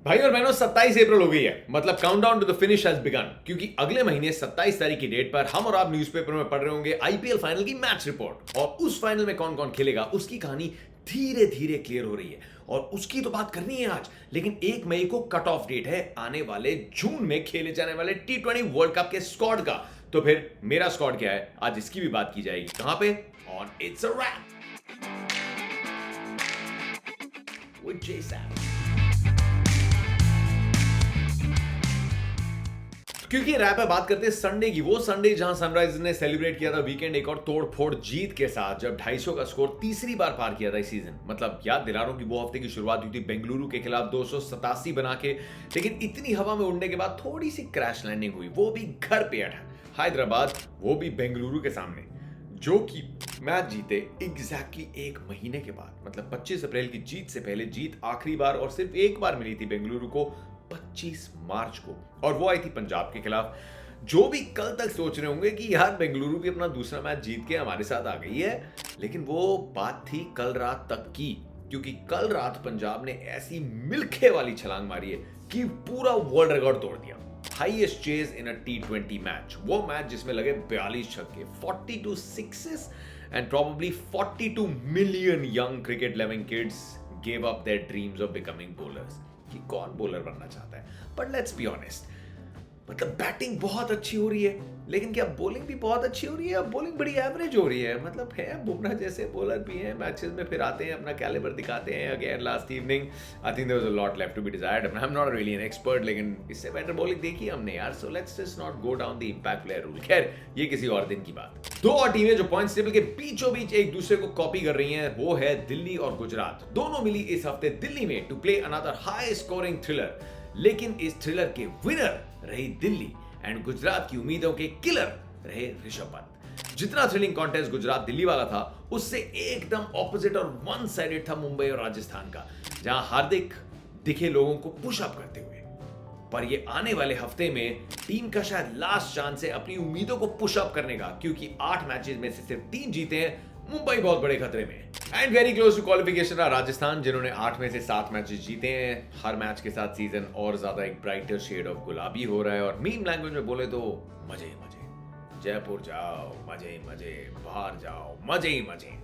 भाई और बहनों 27 अप्रैल हो गई है, मतलब countdown to the finish has begun, क्योंकि अगले महीने 27 तारीख की डेट पर हम और आप न्यूज़पेपर में पढ़ रहे होंगे आईपीएल फाइनल की मैच रिपोर्ट, और उस फाइनल में कौन कौन खेलेगा उसकी कहानी धीरे धीरे क्लियर हो रही है। और उसकी तो बात करनी है आज, लेकिन 1 मई को कट ऑफ डेट है आने वाले जून में खेले जाने वाले T20 वर्ल्ड कप के स्क्वाड का। तो फिर मेरा स्क्वाड क्या है, आज इसकी भी बात की जाएगी। कहां पे? On it's a wrap with J Sam. क्योंकि रैप है, बात करते हैं संडे की, वो संडे जहां सनराइजर्स ने सेलिब्रेट किया था वीकेंड एक और तोड़-फोड़ जीत के साथ, जब 250 का स्कोर तीसरी बार पार किया था इस सीजन। मतलब याद दिला रहा हूं कि वो हफ्ते की शुरुआत हुई थी बेंगलुरु के खिलाफ 287 बना के, लेकिन इतनी हवा में उड़ने के बाद थोड़ी सी क्रैश लैंडिंग हुई, वो भी घर पे हैदराबाद, वो भी बेंगलुरु के सामने, जो कि मैच जीते एग्जैक्टली 1 महीने के बाद। मतलब 25 अप्रैल की जीत से पहले जीत आखिरी बार और सिर्फ एक बार मिली थी बेंगलुरु को 25 मार्च को, और वो आई थी पंजाब के खिलाफ। जो भी कल तक सोच रहे होंगे कि यार बेंगलुरु भी अपना दूसरा मैच जीत के हमारे साथ आ गई है, लेकिन वो बात थी कल रात तक की, क्योंकि कल रात पंजाब ने ऐसी मिल्खे वाली छलांग मारी है कि पूरा वर्ल्ड रिकॉर्ड तोड़ दिया। हाईएस्ट चेज इन अ T20 मैच, वो मैच जिसमें लगे 42 छक्के, 42 sixes and probably 42 million young cricket loving kids gave up their dreams of becoming bowlers। कि कौन बॉलर बनना चाहता है, बट लेट्स बी ऑनेस्ट, मतलब बैटिंग बहुत अच्छी हो रही है, लेकिन क्या बॉलिंग भी बहुत अच्छी हो रही है? बॉलिंग बड़ी एवरेज हो रही है। मतलब है बुमराह जैसे बॉलर भी हैं, मैचेस में फिर आते हैं, अपना कैलिबर दिखाते हैं। Again last evening I think there was a lot left to be desired. I am not really an expert, लेकिन इससे बेटर बॉलिंग देखी हमने यार। So let's just not go down the impact player rule. खैर ये किसी और दिन की बात। दो और टीमें जो पॉइंट्स टेबल के बीचों बीच एक दूसरे को कॉपी कर रही हैं, वो है दिल्ली और गुजरात। दोनों मिली इस हफ्ते दिल्ली में to play another high scoring thriller, लेकिन इस थ्रिलर के विनर रही दिल्ली एंड गुजरात की उम्मीदों के किलर रहे ऋषभ पंत। जितना थ्रिलिंग कॉन्टेस्ट गुजरात दिल्ली वाला था, उससे एकदम ऑपोजिट और वन साइडेड था मुंबई और राजस्थान का, जहां हार्दिक दिखे लोगों को पुश अप करते हुए। पर ये आने वाले हफ्ते में टीम का शायद लास्ट चांस है अपनी उम्मीदों को पुश अप करने का, क्योंकि 8 मैचेस में से सिर्फ 3 जीते हैं। मुंबई बहुत बड़े खतरे में है। And very close to qualification रहा राजस्थान, जिन्होंने 8 में से 7 मैचेस जीते हैं। हर मैच के साथ सीजन और ज्यादा एक ब्राइटर शेड ऑफ गुलाबी हो रहा है, और मीम लैंग्वेज में बोले तो मजे ही मजे। जयपुर जाओ मजे ही मजे, बाहर जाओ मजे ही मजे।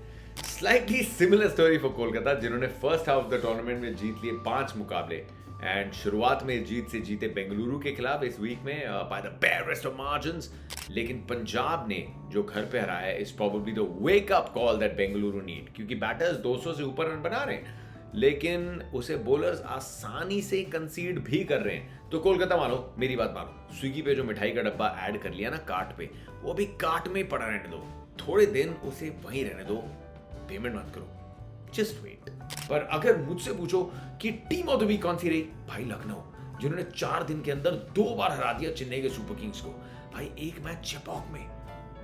Slightly similar story for Kolkata, जिन्होंने first half of the tournament में जीत लिए 5 मुकाबले एंड शुरुआत में जीत से जीते बेंगलुरु के खिलाफ इस वीक में बाय द बेयरेस्ट ऑफ मार्जिन्स। लेकिन पंजाब ने जो घर पे हराया is probably the wake up call that Bengaluru need, क्योंकि बैटर्स 200 से ऊपर रन बना रहे हैं, लेकिन उसे बॉलर्स आसानी से कंसीड भी कर रहे हैं। तो कोलकाता मानो, मेरी बात मानो, स्विगी पे जो मिठाई का डब्बा ऐड कर लिया ना कार्ट पे, वो भी कार्ट में पड़ा रहने दो, थोड़े दिन उसे वहीं रहने दो, पेमेंट मत करो, जस्ट वेट। पर अगर मुझसे पूछो कि टीम ऑफ द वीक कौन सी रही, भाई लखनऊ, जिन्होंने 4 दिन के अंदर 2 बार हरा दिया चेन्नई के सुपर किंग्स को। भाई एक मैच चेपॉक में,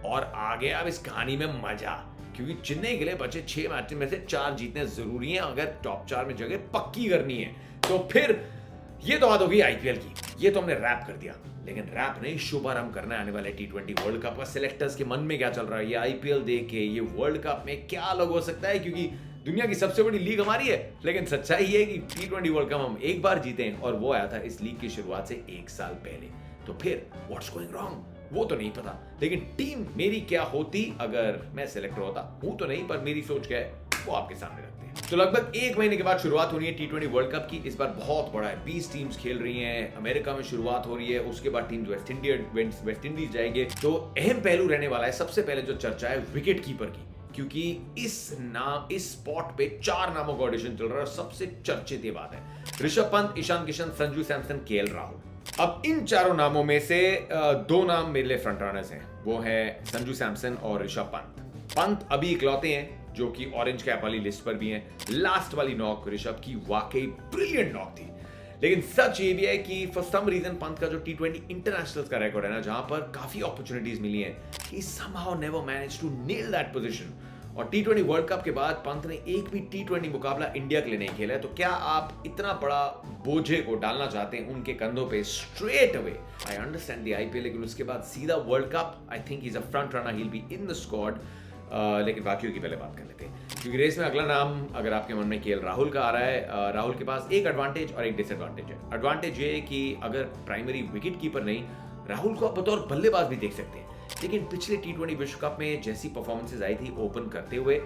और आ गया अब इस कहानी में मजा, क्योंकि चेन्नई के लिए बचे 6 मैच में से 4 जीतने जरूरी हैं अगर टॉप 4 में जगह पक्की करनी है। तो फिर ये तो बात होगी आईपीएल की, ये तो हमने रैप कर दिया, लेकिन रैप नहीं, शुभारंभ करना है आने वाले T20 वर्ल्ड कप का। सिलेक्टर्स के मन में क्या चल रहा है, ये आईपीएल देख के ये वर्ल्ड कप में क्या अलग हो सकता है, क्योंकि दुनिया की सबसे बड़ी लीग हमारी है, लेकिन सच्चाई ये है कि T20 वर्ल्ड कप हम एक बार जीते हैं, और वो आया था इस लीग की शुरुआत से 1 साल पहले। तो फिर व्हाट्स गोइंग रॉन्ग, वो तो नहीं पता, लेकिन टीम मेरी क्या होती अगर मैं सिलेक्टर होता, हूं तो नहीं, पर मेरी सोच क्या है वो आपके सामने रखते हैं। तो लगभग 1 महीने के बाद शुरुआत होनी है T20 वर्ल्ड कप की। इस बार बहुत बड़ा है, 20 टीम्स खेल रही हैं, अमेरिका में शुरुआत हो रही है, उसके बाद टीम वेस्ट इंडीज जाएंगे। तो अहम पहलू रहने वाला है, सबसे पहले जो चर्चा है विकेट कीपर की, क्योंकि इस स्पॉट पे 4 नामों का ऑडिशन चल रहा है, और सबसे चर्चित ये बात है ऋषभ पंत, ईशान किशन, संजू सैमसन, केएल राहुल। अब इन चारों नामों में से 2 नाम मेरे लिए फ्रंट रनर्स हैं, वो है संजू सैमसन और ऋषभ पंत। पंत अभी इकलौते हैं जो कि ऑरेंज कैप वाली लिस्ट पर भी हैं। लास्ट वाली नॉक ऋषभ की वाकई ब्रिलियंट नॉक थी, लेकिन सच ये भी है कि फॉर सम रीजन पंत का जो T20 इंटरनेशनल्स का रिकॉर्ड है ना, जहां पर काफी अपॉर्चुनिटीज मिली हैं, he somehow never managed to nail that position. और T20 वर्ल्ड कप के बाद पंत ने एक भी T20 मुकाबला इंडिया के लिए नहीं खेला है। तो क्या आप इतना बड़ा बोझे को डालना चाहते हैं उनके कंधों पे straight away? I understand the IPL, लेकिन उसके बाद सीधा world cup, I think he is a front runner, he will be in the squad. लेकिन बाकियों की पहले बात कर लेते हैं। क्योंकि रेस में अगला नाम अगर आपके मन में केएल राहुल का आ रहा है, राहुल के पास एक एडवांटेज और एक डिसएडवांटेज है। एडवांटेज ये है कि अगर प्राइमरी विकेट कीपर नहीं, राहुल को आप बतौर बल्लेबाज भी देख सकते हैं। लेकिन पिछले टी20 विश्व कप में जैसी परफॉर्मेंसेज आई थी ओपन करते हुए,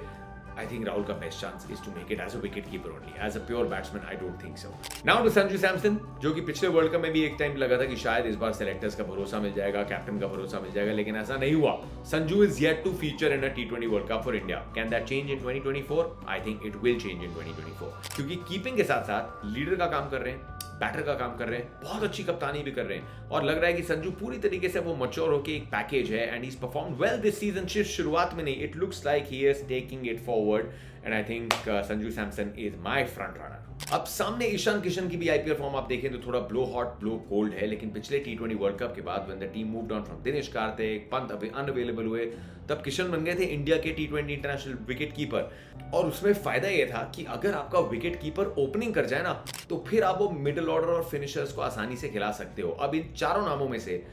I think Rahul का best chance is to make it as a wicket keeper only. As a pure batsman, I don't think so. Now to Sanju Samson, जो कि पिछले वर्ल्ड कप में भी एक टाइम लगा था कि शायद इस बार सेलेक्टर्स का भरोसा मिल जाएगा, कैप्टन का भरोसा मिल जाएगा, लेकिन ऐसा नहीं हुआ. Sanju is yet to feature in a T20 World Cup for India. Can that change in 2024? I think it will change in 2024. क्योंकि कीपिंग के साथ साथ लीडर का काम कर रहे हैं, बैटर का काम कर रहे हैं, बहुत अच्छी कप्तानी भी कर रहे हैं और लग रहा है कि संजू पूरी तरीके से वो मैच्योर होके एक पैकेज है and he is performed well this season. सिर्फ शुरुआत में नहीं, it looks like he is taking it forward and I think Sanju Samson is my front runner. अब सामने ईशान किशन की भी आईपीएल फॉर्म आप देखें तो थोड़ा ब्लो हॉट ब्लो कोल्ड है, लेकिन पिछले टी20 वर्ल्ड कप के बाद when the team moved on from Dinesh Karthik, Pant अभी अनअवेलेबल हुए, तब किशन बन गए थे इंडिया के टी20 इंटरनेशनल विकेट कीपर. और उसमें फायदा यह था कि अगर आपका विकेट कीपर ओपनिंग कर जाए ना, तो फिर आप वो मिडिल ऑर्डर और फिनिशर्स को आसानी से खिला सकते हो. अब इन चारों नामों में से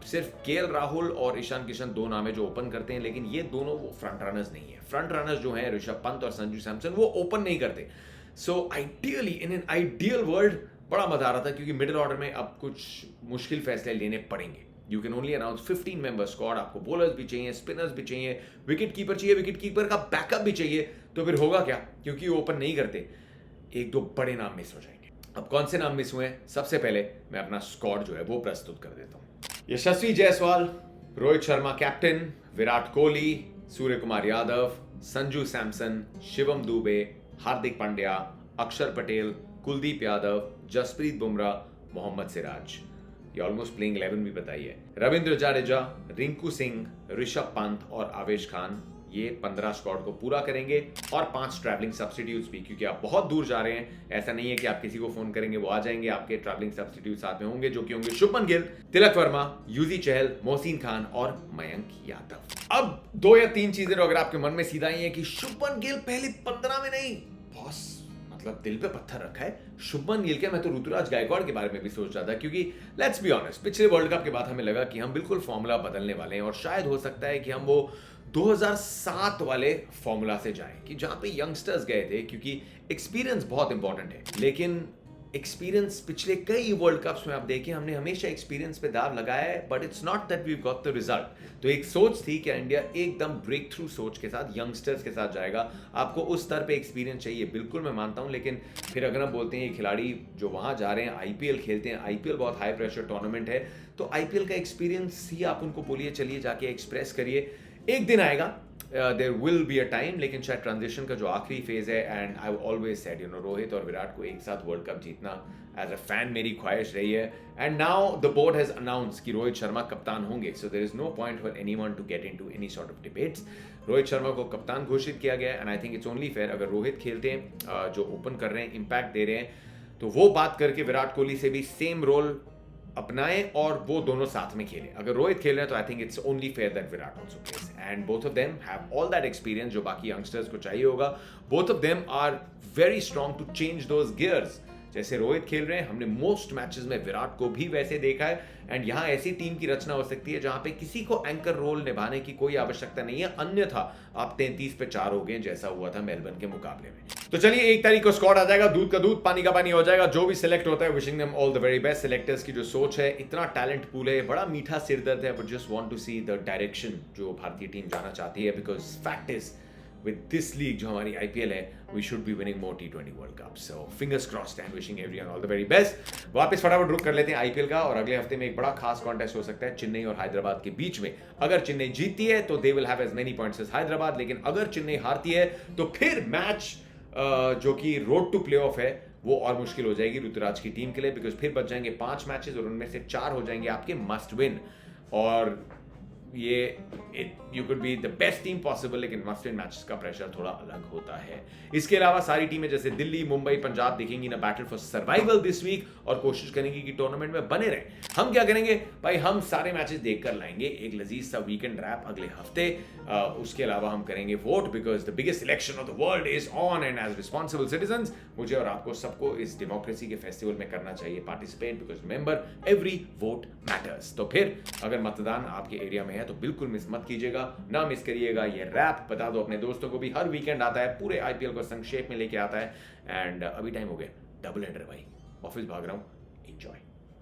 सिर्फ केएल राहुल और ईशान किशन दो नाम है जो ओपन करते हैं, लेकिन ये दोनों वो फ्रंट रनर्स नहीं है. फ्रंट रनर्स जो हैं ऋषभ पंत और संजू सैमसन, वो ओपन नहीं करते. So ideally in an ideal world बड़ा मजा आ रहा था, क्योंकि मिडिल ऑर्डर में अब कुछ मुश्किल फैसले लेने पड़ेंगे. You can only announce 15 member squad. आपको बॉलर्स भी चाहिए, स्पिनर्स भी चाहिए, विकेट कीपर चाहिए, विकेट कीपर का बैकअप भी चाहिए. तो फिर होगा क्या, क्योंकि ओपन नहीं करते, एक दो बड़े नाम मिस हो जाएंगे. अब कौन से नाम मिस हुए हैं, सबसे पहले मैं अपना स्क्वाड जो है वो प्रस्तुत कर देता हूं. यशस्वी जायसवाल, रोहित शर्मा कैप्टन, विराट कोहली, सूर्य कुमार यादव, संजू सैमसन, शिवम दुबे, हार्दिक पांड्या, अक्षर पटेल, कुलदीप यादव, जसप्रीत बुमराह, मोहम्मद सिराज. ये ऑलमोस्ट प्लेइंग 11 भी बताई है. रविंद्र जाडेजा, रिंकू सिंह, ऋषभ पंत और आवेश खान, ये 15 स्क्वाड को पूरा करेंगे और 5 ट्रैवलिंग सब्स्टिट्यूट्स भी, क्योंकि आप बहुत दूर जा रहे हैं. ऐसा नहीं है कि आप किसी को फोन करेंगे वो आ जाएंगे. आपके ट्रैवलिंग सब्स्टिट्यूट साथ में होंगे, जो कि होंगे शुभमन गिल, तिलक वर्मा, युजी चहल, मोहसिन खान और मयंक यादव. अब 2 या 3 चीजें अगर आपके मन में सीधा आई है कि शुभमन गिल पहले 15 में नहीं, बॉस मतलब दिल पे पत्थर रखा है. शुभमन गिल के, मैं तो ऋतुराज गायकवाड़ के बारे में भी सोच रहा था, क्योंकि लेट्स बी ऑनेस्ट, पिछले वर्ल्ड कप के बाद हमें लगा कि हम बिल्कुल फॉर्मूला बदलने वाले हैं और शायद हो सकता है कि हम वो 2007 वाले फॉर्मूला से जाएं, कि जहां पे यंगस्टर्स गए थे, क्योंकि एक्सपीरियंस बहुत इंपॉर्टेंट है. लेकिन एक्सपीरियंस पिछले कई वर्ल्ड कप्स में आप देखें, हमने हमेशा एक्सपीरियंस पे दाव लगाया है, but it's not that we got the result. तो एक सोच थी कि इंडिया एकदम ब्रेक थ्रू सोच के साथ यंगस्टर्स के साथ जाएगा. आपको उस स्तर पे एक्सपीरियंस चाहिए, बिल्कुल मैं मानता हूं, लेकिन फिर अगर हम बोलते हैं ये खिलाड़ी जो वहां जा रहे हैं आईपीएल खेलते हैं, आईपीएल बहुत हाई प्रेशर टूर्नामेंट है, तो आईपीएल का एक्सपीरियंस ही आप उनको बोलिए चलिए जाके एक्सप्रेस करिए. एक दिन आएगा, there will be a time, लेकिन शायद ट्रांजिशन का जो आखिरी फेज है. And I always said, you know, Rohit और विराट को एक साथ वर्ल्ड कप जीतना एज अ फैन मेरी ख्वाहिश रही है. And now the board has announce कि रोहित शर्मा कप्तान होंगे, so there is no point for anyone to get into any sort of debates. Rohit Sharma को कप्तान घोषित किया गया and I think it's only fair, अगर रोहित खेलते हैं, जो ओपन कर रहे हैं, इंपैक्ट दे रहे हैं, तो वो बात करके विराट कोहली से भी सेम रोल अपनाए और वो दोनों साथ में खेलें. अगर रोहित खेल रहे हैं तो I think it's only fair that Virat also plays, and both of them have all that experience जो बाकी यंगस्टर्स को चाहिए होगा. Both of them are very strong to change those gears. जैसे रोहित खेल रहे हैं, हमने मोस्ट मैचेस में विराट को भी वैसे देखा है. एंड यहाँ ऐसी टीम की रचना हो सकती है जहां पे किसी को एंकर रोल निभाने की कोई आवश्यकता नहीं है, अन्यथा आप 33 पे 4 हो गए, जैसा हुआ था मेलबर्न के मुकाबले में. तो चलिए 1 तारीख को स्क्वाड आ जाएगा, दूध का दूध पानी का पानी हो जाएगा. जो भी सिलेक्ट होता है, wishing them all the very best. Selectors की जो सोच है, इतना टैलेंट पूल है, बड़ा मीठा सिरदर्द है, but just want to see the direction जो भारतीय टीम जाना चाहती है. Because fact is with this league जो हमारी IPL है, we should be winning more T20 World Cup. So fingers crossed and wishing everyone all the very best. वापस फटाफट रुक कर लेते हैं IPL का, और अगले हफ्ते में एक बड़ा खास कॉन्टेस्ट हो सकता है चेन्नई और हैदराबाद के बीच में. अगर चेन्नई जीतती है तो they will have as many points as Hyderabad, लेकिन अगर चेन्नई हारती है तो फिर मैच जो कि रोड टू प्लेऑफ है वो और मुश्किल हो जाएगी ऋतुराज की टीम के लिए, बिकॉज फिर बच जाएंगे 5 मैचेस और उनमें से 4 हो जाएंगे आपके मस्ट विन. और ये you could be the best team possible, लेकिन मस्ट विन मैचेस का प्रेशर थोड़ा अलग होता है. इसके अलावा सारी टीमें जैसे दिल्ली, मुंबई, पंजाब दिखेंगी ना battle for survival this week, और कोशिश करेंगी कि टूर्नामेंट में बने रहें. हम क्या करेंगे भाई, हम सारे मैचेस देखकर लाएंगे एक लजीज सा वीकेंड रैप अगले हफ्ते. उसके अलावा हम करेंगे vote, because the biggest election of the world is on, and as responsible citizens मुझे और आपको सबको इस डेमोक्रेसी के फेस्टिवल में करना चाहिए participate, because remember every vote matters. तो फिर अगर मतदान आपके एरिया में है हैं तो बिल्कुल मिस मत कीजिएगा, ना मिस करिएगा ये रैप। बता दो अपने दोस्तों को भी, हर वीकेंड आता है, पूरे आईपीएल को संक्षेप में लेके आता है। एंड अभी टाइम हो गया डबल हेडर भाई, ऑफिस भाग रहा हूँ, एंजॉय।